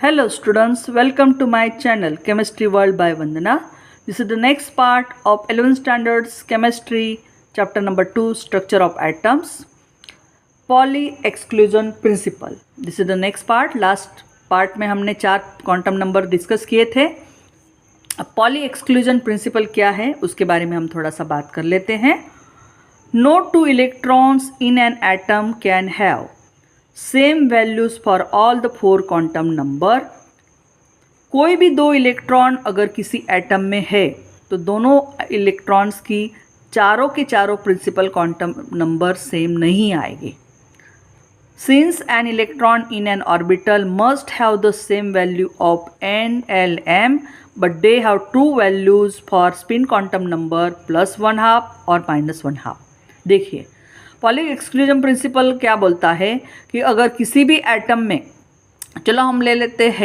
Hello students, welcome to my channel Chemistry World by Vandana. This is the next part of 11th standards chemistry chapter number 2 structure of atoms, Pauli exclusion principle. This is the next part. Last part में हमने 4 quantum number discuss किए थे. अब Pauli exclusion principle क्या है उसके बारे में हम थोड़ा सा बात कर लेते हैं. No two electrons in an atom can have same values for all the 4 quantum number. कोई भी 2 इलेक्ट्रॉन अगर किसी एटम में है तो दोनों इलेक्ट्रॉन्स की चारों के चारों प्रिंसिपल क्वांटम नंबर सेम नहीं आएंगे. Since an electron in an orbital must have the same value of NLM but they have 2 values for spin quantum number +1/2 और -1/2. देखिए पॉली एक्सक्लूजन प्रिंसिपल क्या बोलता है कि अगर किसी भी एटम में, चलो हम ले लेते हैं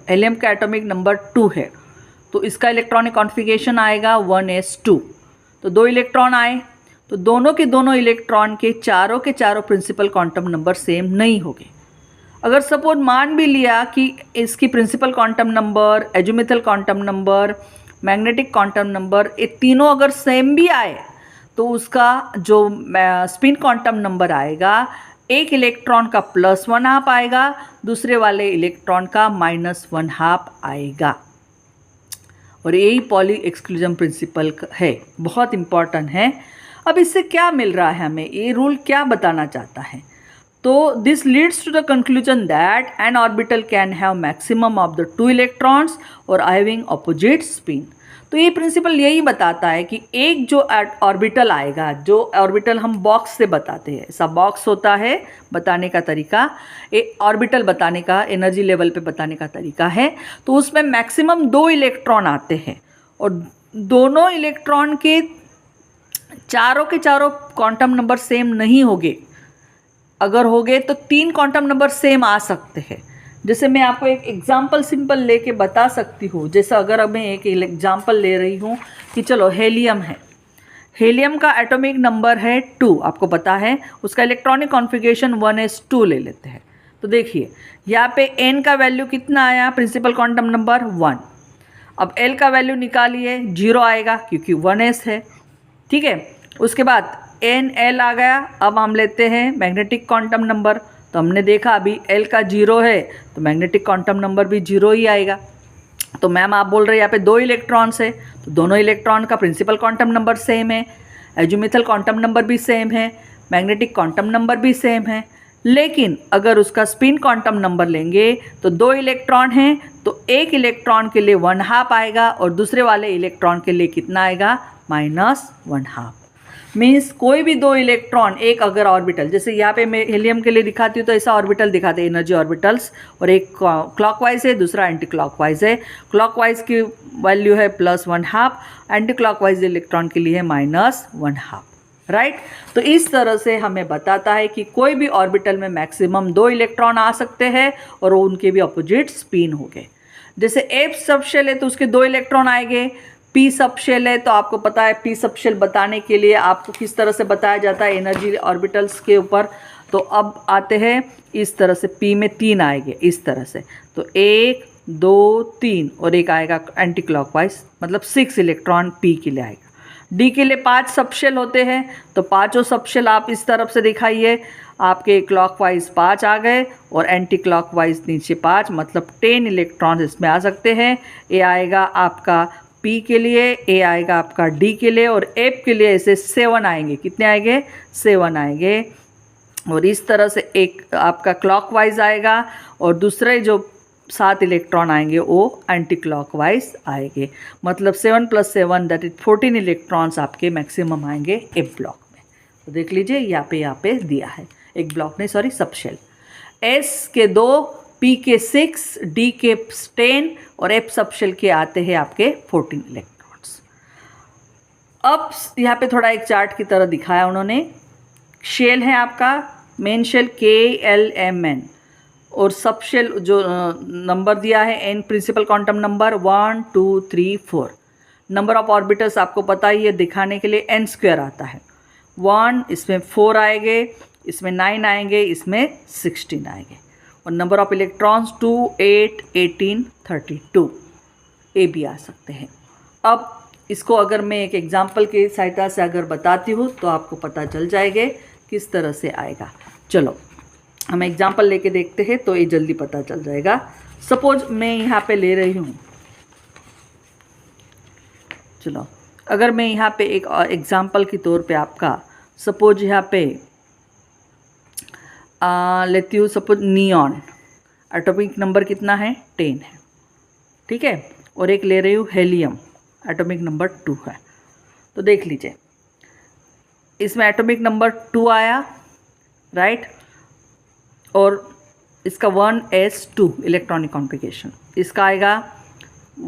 हेलियम का एटॉमिक नंबर 2 है तो इसका इलेक्ट्रॉनिक कॉन्फ़िगरेशन आएगा 1s2. तो 2 इलेक्ट्रॉन आए तो दोनों के दोनों इलेक्ट्रॉन के चारों प्रिंसिपल क्वांटम नंबर सेम नहीं होंगे. अगर सपोज मान भी लिया कि इसकी principal quantum number, azimuthal quantum number, magnetic quantum number, ये तीनों अगर सेम भी आए तो उसका जो स्पिन क्वांटम नंबर आएगा एक इलेक्ट्रॉन का +1/2 आएगा, दूसरे वाले इलेक्ट्रॉन का -1/2 आएगा. और यही पॉली एक्सक्लूजन प्रिंसिपल है, बहुत इंपॉर्टेंट है. अब इससे क्या मिल रहा है हमें, ये रूल क्या बताना चाहता है? तो this leads to the conclusion that an orbital can have maximum of the 2 electrons और हैविंग अपोजिट स्पिन. तो ये प्रिंसिपल यही बताता है कि एक जो ऑर्बिटल आएगा, जो ऑर्बिटल हम बॉक्स से बताते हैं, ऐसा बॉक्स होता है बताने का तरीका, एक ऑर्बिटल बताने का, एनर्जी लेवल पे बताने का तरीका है. तो उसमें मैक्सिमम 2 इलेक्ट्रॉन आते हैं और दोनों इलेक्ट्रॉन के चारों क्वांटम नंबर सेम नहीं होंगे. अगर होंगे तो 3 क्वांटम नंबर सेम आ सकते हैं. जैसे मैं आपको एक एग्जाम्पल सिंपल लेके बता सकती हूँ. जैसे अगर मैं एक एग्जाम्पल ले रही हूँ कि चलो हेलियम है, हेलियम का एटॉमिक नंबर है 2, आपको पता है. उसका इलेक्ट्रॉनिक कॉन्फ़िगरेशन 1s2 ले लेते हैं. तो देखिए यहाँ पे n का वैल्यू कितना आया, प्रिंसिपल क्वांटम नंबर 1. अब l का वैल्यू निकालिए, 0 आएगा क्योंकि 1s है. ठीक है, उसके बाद NL आ गया. अब हम लेते हैं मैग्नेटिक क्वांटम नंबर. तो हमने देखा अभी L का 0 है तो मैग्नेटिक क्वांटम नंबर भी 0 ही आएगा. तो मैम आप बोल रहे हैं यहाँ पे 2 इलेक्ट्रॉन्स है तो दोनों इलेक्ट्रॉन का प्रिंसिपल क्वांटम नंबर सेम है, एजुमिथल क्वांटम नंबर भी सेम है, मैग्नेटिक क्वांटम नंबर भी सेम है. लेकिन अगर उसका स्पिन क्वांटम नंबर लेंगे तो 2 इलेक्ट्रॉन हैं तो एक इलेक्ट्रॉन के लिए 1/2 आएगा और दूसरे वाले इलेक्ट्रॉन के लिए कितना आएगा, -1/2. मीन्स कोई भी 2 इलेक्ट्रॉन, एक अगर ऑर्बिटल, जैसे यहाँ पे मैं हेलियम के लिए दिखाती हूँ तो ऐसा ऑर्बिटल दिखाते हैं, एनर्जी ऑर्बिटल्स, और एक क्लॉकवाइज है, दूसरा एंटी क्लॉकवाइज है. क्लॉकवाइज की वैल्यू है +1/2, एंटी क्लॉकवाइज इलेक्ट्रॉन के लिए है -1/2. राइट. तो इस तरह से हमें बताता है कि कोई भी ऑर्बिटल में मैक्सिमम 2 इलेक्ट्रॉन आ सकते हैं और उनके भी अपोजिट स्पिन हो गए. जैसे F सबशेल है तो उसके 2 इलेक्ट्रॉन आएंगे. P सबशेल है तो आपको पता है P सबशेल बताने के लिए आपको किस तरह से बताया जाता है एनर्जी ऑर्बिटल्स के ऊपर. तो अब आते हैं इस तरह से, P में 3 आएंगे इस तरह से. तो 1 2 3 और एक आएगा एंटी क्लॉकवाइज, मतलब 6 इलेक्ट्रॉन P के लिए आएगा. D के लिए 5 सबशेल होते हैं तो पाँचों सबशेल आप इस तरफ से दिखाइए, आपके क्लॉकवाइज 5 आ गए और एंटी क्लॉकवाइज नीचे 5, मतलब 10 इलेक्ट्रॉन इसमें आ सकते हैं. ये आएगा आपका P के लिए, A आएगा आपका D के लिए और F के लिए ऐसे 7 आएंगे. कितने आएंगे, 7 आएंगे. और इस तरह से एक आपका क्लॉकवाइज आएगा और दूसरे जो 7 इलेक्ट्रॉन आएंगे वो एंटी क्लॉकवाइज आएंगे. मतलब 7 + 7 दैट इज 14 इलेक्ट्रॉन्स आपके मैक्सिमम आएंगे एक ब्लॉक में. तो देख लीजिए यहाँ पे दिया है, एक ब्लॉक नहीं सॉरी सबशेल. S के 2, P के 6, D के 10 और F सबशेल के आते हैं आपके 14 इलेक्ट्रॉन्स. अब यहाँ पे थोड़ा एक चार्ट की तरह दिखाया उन्होंने. शेल है आपका मेन शेल KLMN और सबशेल जो नंबर दिया है N, principal quantum number 1 2 3 4. Number of orbitals आपको पता ही है, दिखाने के लिए n² आता है. 1, इसमें 4 आएंगे, इसमें 9 आएंगे, इसमें 16 आएंगे. और नंबर ऑफ इलेक्ट्रॉन्स 2, 8, 18, 32 ए भी आ सकते हैं। अब इसको अगर मैं एक एग्जाम्पल की सहायता से अगर बताती हूँ तो आपको पता चल जाएगा किस तरह से आएगा। चलो हम एग्जाम्पल लेके देखते हैं तो ये जल्दी पता चल जाएगा। सपोज मैं यहाँ पे ले रही हूँ, चलो अगर मैं यहाँ पे एक एग्जाम्पल के तौर पे आपका सपोज यहाँ पे लेती हूँ, सपोज नियॉन, एटॉमिक नंबर कितना है 10 है, ठीक है, और एक ले रही हूँ हेलियम, एटॉमिक नंबर 2 है। तो देख लीजिए इसमें एटॉमिक नंबर 2 आया, राइट, और इसका 1s2 इलेक्ट्रॉनिक कॉन्फ़िगरेशन, इसका आएगा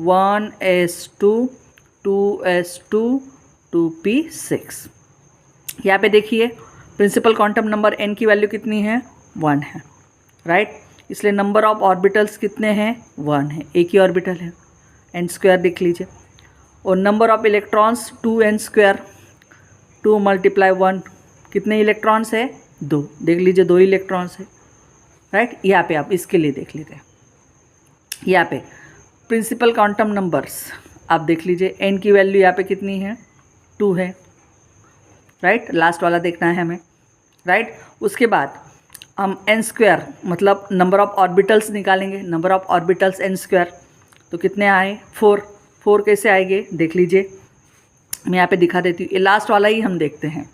1s2 2s2 2p6। यहाँ पे देखिए प्रिंसिपल क्वांटम नंबर n की वैल्यू कितनी है 1 है, राइट, इसलिए नंबर ऑफ ऑर्बिटल्स कितने हैं 1 है, एक ही ऑर्बिटल है, n² देख लीजिए, और नंबर ऑफ इलेक्ट्रॉन्स 2n², 2 × 1 कितने इलेक्ट्रॉन्स है 2, देख लीजिए 2 इलेक्ट्रॉन्स है, राइट। यहाँ पे आप इसके लिए देख लीजिए, यहाँ पे प्रिंसिपल क्वांटम नंबर्स आप देख लीजिए, n की वैल्यू यहाँ पे कितनी है 2 है, राइट, लास्ट वाला देखना है हमें, राइट। उसके बाद हम n² मतलब नंबर ऑफ ऑर्बिटल्स निकालेंगे, नंबर ऑफ ऑर्बिटल्स n², तो कितने आए 4, 4 कैसे आएंगे देख लीजिए, मैं यहाँ पे दिखा देती हूँ, ये लास्ट वाला ही हम देखते हैं,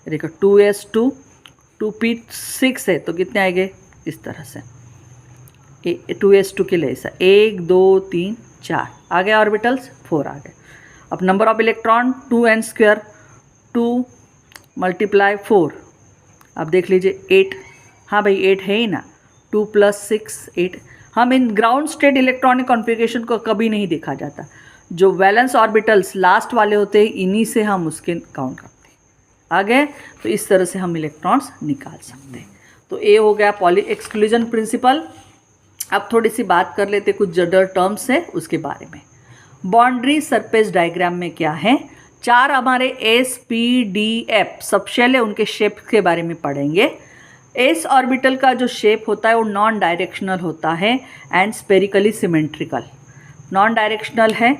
देखो 2s2 2p6 है, तो कितने आएंगे इस तरह से, 2s2 के लिए ऐसा 1 2 3 4 आ गए ऑर्बिटल्स, 4 आ गए। अब नंबर ऑफ इलेक्ट्रॉन 2n², 2 × 4, अब देख लीजिए 8, हाँ भाई 8 है ही ना, 2 + 6 8। हम in ground state electronic configuration को कभी नहीं देखा जाता, जो वैलेंस ऑर्बिटल्स लास्ट वाले होते हैं इन्हीं से हम उसके काउंट करते हैं, आ गए, तो इस तरह से हम इलेक्ट्रॉन्स निकाल सकते हैं। तो ये हो गया पॉली एक्सक्लूजन प्रिंसिपल। अब थोड़ी सी बात कर लेते कुछ जनरल टर्म्स है उसके बारे में। बाउंड्री सरफेस डायग्राम में क्या है, 4 हमारे s p d f subshell है, उनके शेप के बारे में पढ़ेंगे। s ऑर्बिटल का जो शेप होता है वो नॉन डायरेक्शनल होता है and spherically symmetrical. Non directional है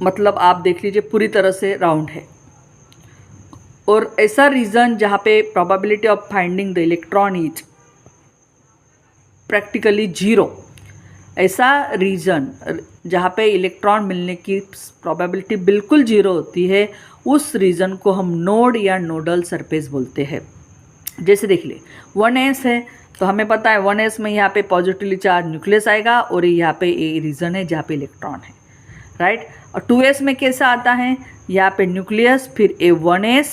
मतलब आप देख लीजिए पूरी तरह से राउंड है, और ऐसा रीजन जहाँ पे probability of finding the electron is practically 0, ऐसा रीजन जहाँ पे इलेक्ट्रॉन मिलने की प्रोबेबिलिटी बिल्कुल 0 होती है, उस रीजन को हम नोड या नोडल सरफेस बोलते हैं। जैसे देख ले 1s है तो हमें पता है 1s में यहाँ पे पॉजिटिवली चार्ज न्यूक्लियस आएगा और यहाँ पे ए रीजन है जहाँ पे इलेक्ट्रॉन है, राइट। और 2s में कैसा आता है, यहाँ पे न्यूक्लियस फिर A1s,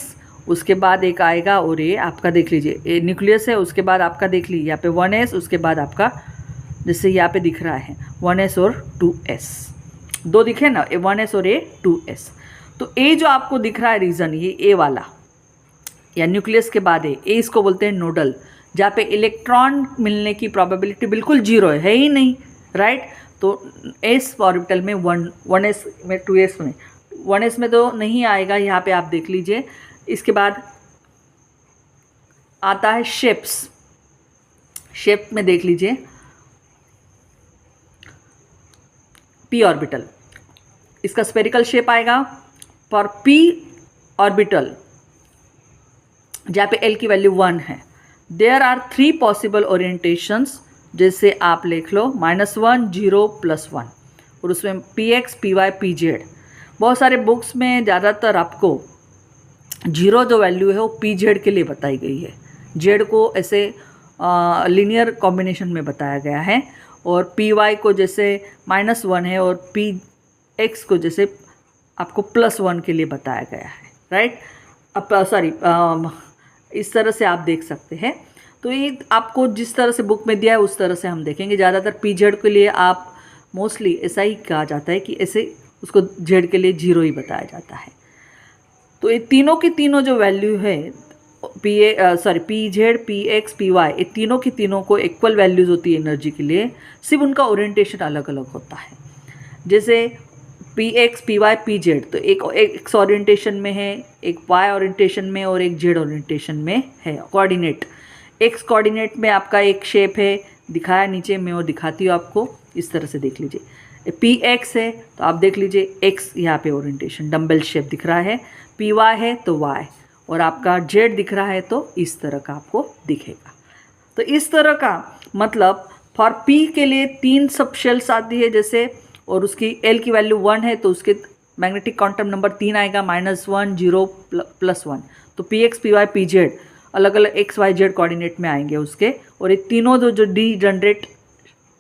उसके बाद एक आएगा और ये आपका देख लीजिए ए न्यूक्लियस है, उसके बाद आपका देख लीजिए यहाँ पे 1s, उसके बाद आपका जैसे यहाँ पे दिख रहा है 1s और 2s, 2 दिखे ना, A1s और A2s। तो ए जो आपको दिख रहा है रीजन, ये ए वाला या न्यूक्लियस के बाद ए इसको बोलते हैं नोडल, जहाँ पे इलेक्ट्रॉन मिलने की प्रोबेबिलिटी बिल्कुल 0 है ही नहीं, राइट। तो एस ऑर्बिटल में 1s में 2s में 1s में तो नहीं आएगा, यहाँ पे आप देख लीजिए। इसके बाद आता है शेप्स, शेप में देख लीजिए p ऑर्बिटल, इसका स्फेरिकल शेप आएगा फॉर p ऑर्बिटल जहाँ पे l की वैल्यू 1 है। देयर आर 3 पॉसिबल ओरिएंटेशंस, जैसे आप लिख लो -1 0 +1, और उसमें px py pz। बहुत सारे बुक्स में ज़्यादातर आपको 0 जो वैल्यू है वो pz के लिए बताई गई है, z को ऐसे लीनियर कॉम्बिनेशन में बताया गया है, और py को जैसे -1 है और px को जैसे आपको +1 के लिए बताया गया है, राइट। अब सॉरी इस तरह से आप देख सकते हैं। तो ये आपको जिस तरह से बुक में दिया है उस तरह से हम देखेंगे। ज़्यादातर pz के लिए आप मोस्टली ऐसा ही कहा जाता है कि ऐसे उसको z के लिए 0 ही बताया जाता है। तो ये तीनों की तीनों जो वैल्यू है pz px py, ये तीनों की तीनों को इक्वल वैल्यूज़ होती है एनर्जी के लिए, सिर्फ उनका ओरिएंटेशन अलग अलग होता है। जैसे px py pz तो एक x ओरिएंटेशन में है, एक y ओरिएंटेशन में और एक z ओरिएंटेशन में है। कोऑर्डिनेट x कोऑर्डिनेट में आपका एक शेप है, दिखाया नीचे, मैं वो दिखाती हूँ आपको, इस तरह से देख लीजिए। पी एक्स है तो आप देख लीजिए एक्स यहाँ पे ओरिएंटेशन डम्बल शेप दिख रहा है, पी वाई है तो वाई, और आपका जेड दिख रहा है तो इस तरह का आपको दिखेगा। तो इस तरह का मतलब फॉर पी के लिए 3 सब शेल्स आती है जैसे, और उसकी एल की वैल्यू 1 है तो उसके मैग्नेटिक क्वांटम नंबर 3 आएगा, -1 0 +1। तो P X P Y P Z अलग अलग एक्स वाई जेड कोऑर्डिनेट में आएंगे उसके, और ये तीनों जो डी जनरेट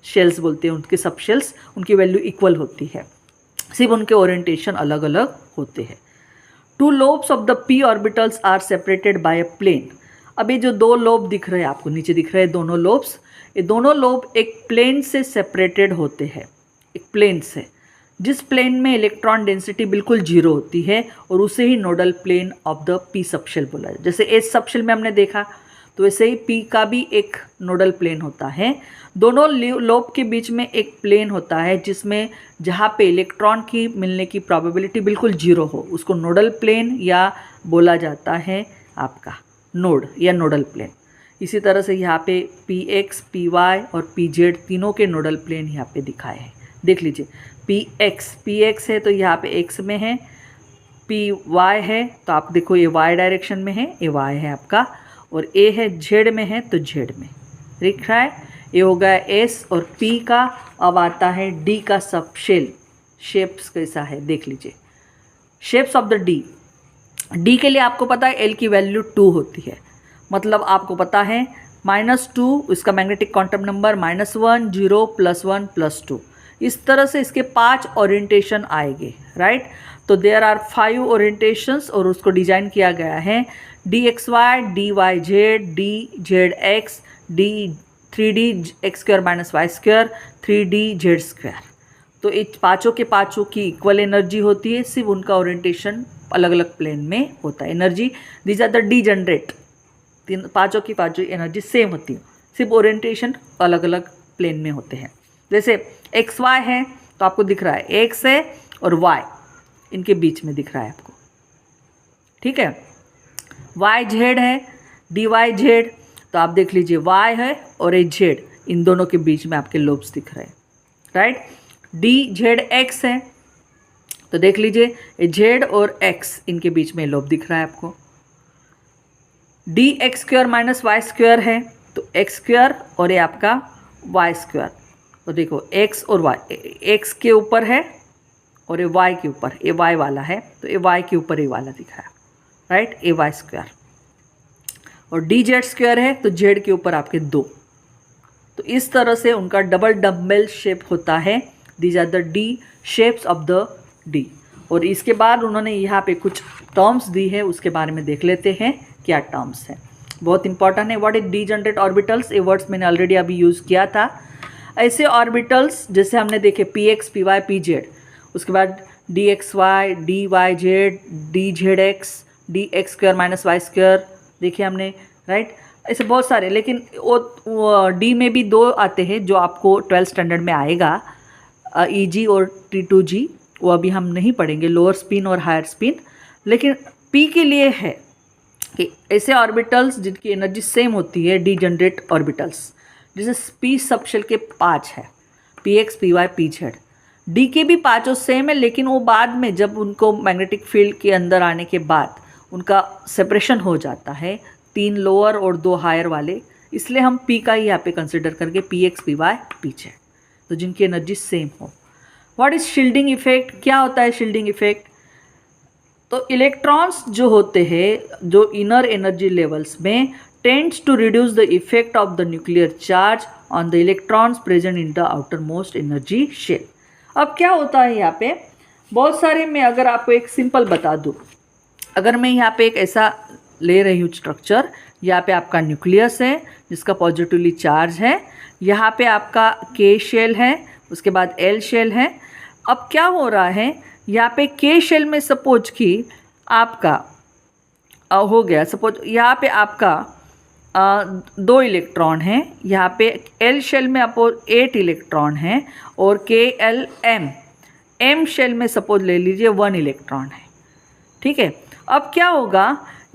शेल्स बोलते हैं उनके सब शेल्स, उनकी वैल्यू इक्वल होती है, सिर्फ उनके ओरिएंटेशन अलग अलग होते हैं। 2 lobes of the P orbitals are separated by a plane. अब ये जो 2 लोब दिख रहे हैं आपको नीचे दिख रहे हैं दोनों लोब्स, ये दोनों लोब एक प्लेन से सेपरेटेड होते हैं, एक प्लेन से, जिस प्लेन में इलेक्ट्रॉन डेंसिटी बिल्कुल 0 होती है, और उसे ही nodal plane of the P subshell बोला है। जैसे एस सबशेल में हमने देखा, तो वैसे ही पी का भी एक नोडल प्लेन होता है। दोनों लोब के बीच में एक प्लेन होता है जिसमें जहाँ पे इलेक्ट्रॉन की मिलने की प्रोबेबिलिटी बिल्कुल 0 हो, उसको नोडल प्लेन या बोला जाता है आपका नोड या नोडल प्लेन। इसी तरह से यहाँ पे पी एक्स पी वाई और पी जेड तीनों के नोडल प्लेन यहाँ पे दिखाए हैं, देख लीजिए। पी एक्स है तो यहाँ पे एक्स में है, पी वाई है तो आप देखो ये वाई डायरेक्शन में है, ये वाई है आपका, और ए है जेड में है तो जेड में दिख रहा है। ये हो गया एस और पी का। अब आता है डी का सब शेल, शेप्स कैसा है देख लीजिए। शेप्स ऑफ द डी के लिए आपको पता है एल की वैल्यू 2 होती है, मतलब आपको पता है -2 इसका मैग्नेटिक क्वांटम नंबर, -1 0 +1 +2। इस तरह से इसके 5 ओरिएंटेशन आएंगे, राइट। तो देयर आर 5 ओरिएंटेशंस, और उसको डिजाइन किया गया है DXY DYZ DZX D3D x² - y², 3D z²। तो इस पाँचों के पाँचों की इक्वल एनर्जी होती है, सिर्फ उनका ओरिएंटेशन अलग अलग प्लेन में होता है। Energy these are the degenerate, पाँचों की पाँचों एनर्जी सेम होती है, सिर्फ ओरिएंटेशन अलग अलग प्लेन में होते हैं। जैसे XY है तो आपको दिख रहा है X है और Y इनके बीच में दिख रहा है आपको, ठीक है। YZ है DYZ तो आप देख लीजिए Y है और ये Z, इन दोनों के बीच में आपके लोब्स दिख रहे हैं, राइट। DZX है तो देख लीजिए ये Z और X इनके बीच में लोब दिख रहा है आपको। DX² - y² है तो x² और ये आपका y², तो देखो x और y, x के ऊपर है और ये y के ऊपर, ये y वाला है तो ये y के ऊपर ये वाला दिख रहा है, राइट, ये y²। और DZ² है तो z के ऊपर आपके 2। तो इस तरह से उनका डबल डम्बल शेप होता है। These are the D shapes of the D. और इसके बाद उन्होंने यहाँ पे कुछ टर्म्स दी है, उसके बारे में देख लेते हैं क्या टर्म्स है, बहुत इंपॉर्टेंट है। What is degenerate orbitals, ये वर्ड्स मैंने ऑलरेडी अभी यूज़ किया था। ऐसे ऑर्बिटल्स जैसे हमने देखे P X P Y P Z, उसके बाद DXY DYZ DZX DX² - y², देखिए हमने, राइट। ऐसे बहुत सारे, लेकिन वो डी में भी 2 आते हैं जो आपको 12th स्टैंडर्ड में आएगा, EG और T2G, वो अभी हम नहीं पढ़ेंगे, लोअर स्पिन और हायर स्पिन। लेकिन पी के लिए है कि ऐसे ऑर्बिटल्स जिनकी एनर्जी सेम होती है, डी जनरेट ऑर्बिटल्स, जैसे पी सबशेल के 5 है, PX PY PZ। डी के भी 5 सेम है, लेकिन वो बाद में जब उनको मैग्नेटिक फील्ड के अंदर आने के बाद उनका सेपरेशन हो जाता है, 3 लोअर और 2 हायर वाले, इसलिए हम पी का ही यहाँ पे कंसिडर करके PX PY PZ, तो जिनकी एनर्जी सेम हो। व्हाट इज शील्डिंग इफेक्ट, क्या होता है शील्डिंग इफेक्ट? तो इलेक्ट्रॉन्स जो होते हैं जो इनर एनर्जी लेवल्स में tends to reduce the effect of the nuclear charge on the electrons present in the outermost energy shell. अब क्या होता है यहाँ पे, बहुत सारे मैं अगर आपको एक सिंपल बता दूँ, अगर मैं यहाँ पे एक ऐसा ले रही हूँ स्ट्रक्चर, यहाँ पे आपका न्यूक्लियस है जिसका पॉजिटिवली चार्ज है, यहाँ पे आपका K शेल है, उसके बाद L शेल है। अब क्या हो रहा है, यहाँ पे K शेल में सपोज कि आपका हो गया, सपोज यहाँ पे आपका 2 इलेक्ट्रॉन हैं, यहाँ पे L शेल में आपको 8 इलेक्ट्रॉन हैं, और M शेल में सपोज ले लीजिए 1 इलेक्ट्रॉन है, ठीक है। अब क्या होगा,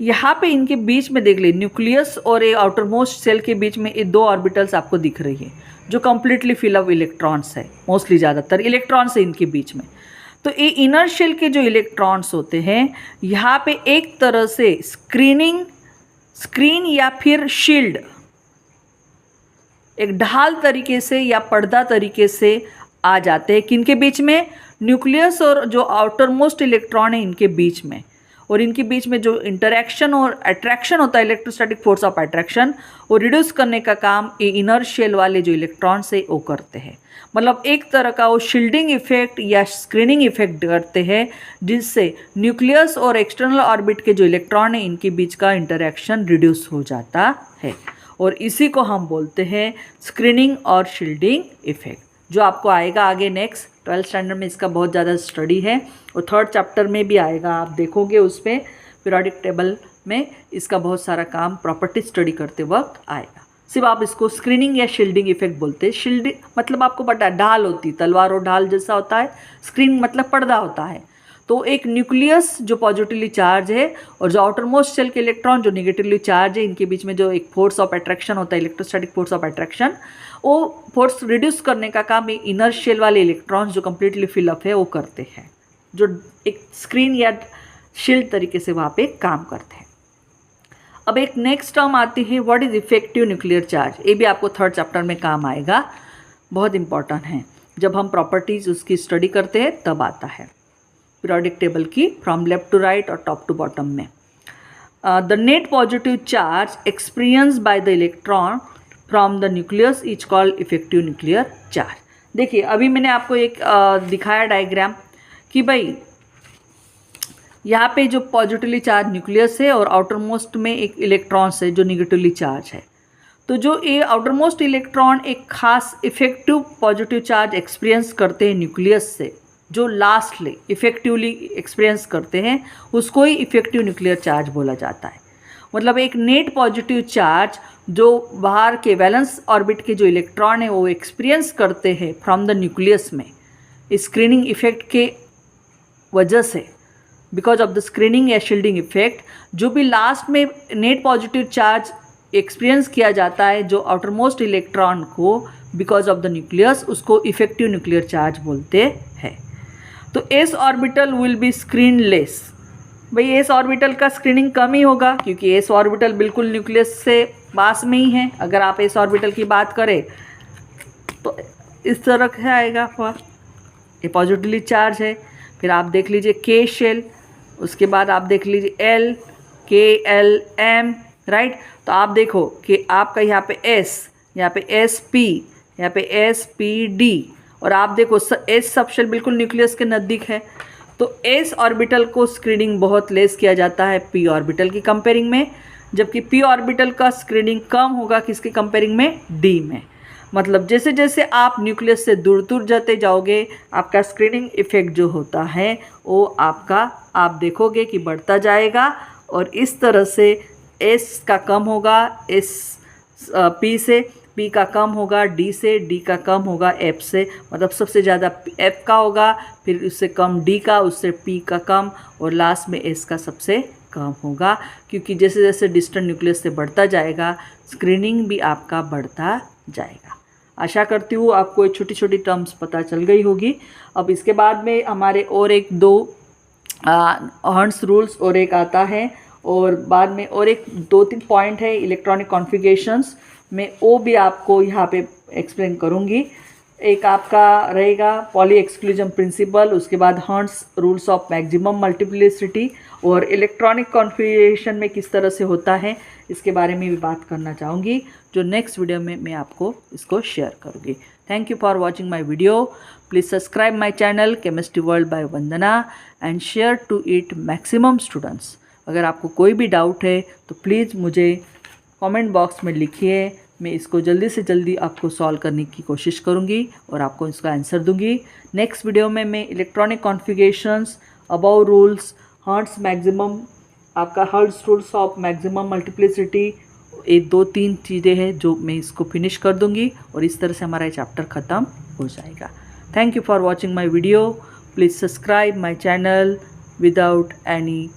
यहाँ पे इनके बीच में देख लीजिए, न्यूक्लियस और एक आउटर मोस्ट सेल के बीच में ये 2 ऑर्बिटल्स आपको दिख रही है जो कंप्लीटली फिल अप इलेक्ट्रॉन्स है, मोस्टली ज़्यादातर इलेक्ट्रॉन्स है इनके बीच में। तो ये इनर शेल के जो इलेक्ट्रॉन्स होते हैं यहाँ पे एक तरह से स्क्रीन या फिर शील्ड, एक ढाल तरीके से या पर्दा तरीके से आ जाते हैं किनके बीच में, न्यूक्लियस और जो आउटर मोस्ट इलेक्ट्रॉन है इनके बीच में। और इनके बीच में जो इंटरेक्शन और अट्रैक्शन होता है, इलेक्ट्रोस्टैटिक फोर्स ऑफ अट्रैक्शन, वो रिड्यूस करने का काम ये इनर शेल वाले जो इलेक्ट्रॉन्स है वो करते हैं। मतलब एक तरह का वो शील्डिंग इफेक्ट या स्क्रीनिंग इफेक्ट करते हैं, जिससे न्यूक्लियस और एक्सटर्नल ऑर्बिट के जो इलेक्ट्रॉन है इनके बीच का इंटरेक्शन रिड्यूस हो जाता है। और इसी को हम बोलते हैं स्क्रीनिंग और शील्डिंग इफेक्ट, जो आपको आएगा आगे नेक्स्ट 12th स्टैंडर्ड में। इसका बहुत ज़्यादा स्टडी है और 3rd चैप्टर में भी आएगा, आप देखोगे उसमें पीरियोडिक टेबल में इसका बहुत सारा काम प्रॉपर्टी स्टडी करते वक्त आएगा। सिर्फ आप इसको स्क्रीनिंग या शील्डिंग इफेक्ट बोलते हैं। शील्डिंग मतलब आपको पता है ढाल होती है, तलवार और ढाल जैसा होता है। स्क्रीन मतलब पर्दा होता है। तो एक न्यूक्लियस जो पॉजिटिवली चार्ज है और जो आउटर मोस्ट सेल के इलेक्ट्रॉन जो निगेटिवली चार्ज है, इनके बीच में जो एक फोर्स ऑफ अट्रैक्शन होता है, इलेक्ट्रोस्टैटिक फोर्स ऑफ अट्रैक्शन, वो फोर्स रिड्यूस करने का काम इनर शेल वाले इलेक्ट्रॉन्स जो कम्प्लीटली फिलअप है वो करते हैं, जो एक स्क्रीन या शील्ड तरीके से वहाँ पे काम करते हैं। अब एक नेक्स्ट टर्म आती है, what is effective nuclear charge. ये भी आपको 3rd चैप्टर में काम आएगा, बहुत इंपॉर्टेंट है। जब हम प्रॉपर्टीज़ उसकी स्टडी करते हैं तब आता है पीरियोडिक टेबल की, फ्रॉम लेफ्ट टू राइट और टॉप टू बॉटम में। The net positive charge experience by the electron from the nucleus is called effective nuclear charge. देखिए अभी मैंने आपको एक दिखाया डायग्राम कि भाई यहाँ पे जो पॉजिटिवली चार्ज न्यूक्लियस है और आउटर मोस्ट में एक इलेक्ट्रॉन्स है जो निगेटिवली चार्ज है। तो जो ये आउटर मोस्ट इलेक्ट्रॉन एक खास इफेक्टिव पॉजिटिव चार्ज एक्सपीरियंस करते हैं न्यूक्लियस से, जो लास्टली इफेक्टिवली एक्सपीरियंस करते हैं, उसको ही इफेक्टिव न्यूक्लियर चार्ज बोला जाता है। मतलब एक नेट पॉजिटिव चार्ज जो बाहर के वैलेंस ऑर्बिट के जो इलेक्ट्रॉन है वो एक्सपीरियंस करते हैं फ्रॉम द न्यूक्लियस में, स्क्रीनिंग इफेक्ट के वजह से, बिकॉज ऑफ द स्क्रीनिंग या शील्डिंग इफेक्ट, जो भी लास्ट में नेट पॉजिटिव चार्ज एक्सपीरियंस किया जाता है जो आउटर मोस्ट इलेक्ट्रॉन को बिकॉज ऑफ द न्यूक्लियस, उसको इफेक्टिव न्यूक्लियर चार्ज बोलते हैं। तो S orbital will be screen less. भाई एस ऑर्बिटल का स्क्रीनिंग कम ही होगा क्योंकि एस ऑर्बिटल बिल्कुल न्यूक्लियस से पास में ही है। अगर आप एस ऑर्बिटल की बात करें तो इस तरह से आएगा, ये पॉजिटिवली चार्ज है। फिर आप देख लीजिए के शेल, उसके बाद आप देख लीजिए एल, के, एल, एम, राइट। तो आप देखो कि आपका यहाँ पे एस, यहाँ पे एस पी, यहाँ पे एस पी डी, और आप देखो एस सबशेल बिल्कुल न्यूक्लियस के नज़दीक है। तो एस ऑर्बिटल को स्क्रीनिंग बहुत लेस किया जाता है पी ऑर्बिटल की कंपेयरिंग में, जबकि पी ऑर्बिटल का स्क्रीनिंग कम होगा किसके कंपेयरिंग में, डी में। मतलब जैसे जैसे आप न्यूक्लियस से दूर दूर जाते जाओगे आपका स्क्रीनिंग इफेक्ट जो होता है वो आपका आप देखोगे कि बढ़ता जाएगा, और इस तरह से एस का कम होगा एस पी से, पी का कम होगा डी से, डी का कम होगा एफ से। मतलब सबसे ज़्यादा एफ का होगा, फिर उससे कम डी का, उससे पी का कम, और लास्ट में एस का सबसे कम होगा। क्योंकि जैसे जैसे डिस्टेंस न्यूक्लियस से बढ़ता जाएगा स्क्रीनिंग भी आपका बढ़ता जाएगा। आशा करती हूँ आपको ये छोटी छोटी टर्म्स पता चल गई होगी। अब इसके बाद में हमारे और एक दो हर्ट्ज़ रूल्स और एक आता है, और बाद में और एक 2-3 पॉइंट है इलेक्ट्रॉनिक कॉन्फ़िगरेशंस में, वो भी आपको यहाँ पे एक्सप्लेन करूँगी। एक आपका रहेगा पॉली एक्सक्लूजन प्रिंसिपल, उसके बाद hertz rules of maximum multiplicity, और इलेक्ट्रॉनिक कॉन्फ़िगरेशन में किस तरह से होता है इसके बारे में भी बात करना चाहूँगी, जो नेक्स्ट वीडियो में मैं आपको इसको शेयर करूँगी। Thank you for watching my video. Please subscribe my channel chemistry world by Vandana and share to it maximum students. अगर आपको कोई भी डाउट है तो प्लीज़ मुझे कमेंट बॉक्स में लिखिए, मैं इसको जल्दी से जल्दी आपको सॉल्व करने की कोशिश करूंगी और आपको इसका आंसर दूंगी। नेक्स्ट वीडियो में मैं electronic configurations, Aufbau rules, Hund's maximum, आपका Hund's rules of maximum multiplicity, ये 2-3 चीज़ें हैं जो मैं इसको फिनिश कर दूंगी, और इस तरह से हमारा ये चैप्टर ख़त्म हो जाएगा। Thank you for watching my video. Please subscribe my channel without any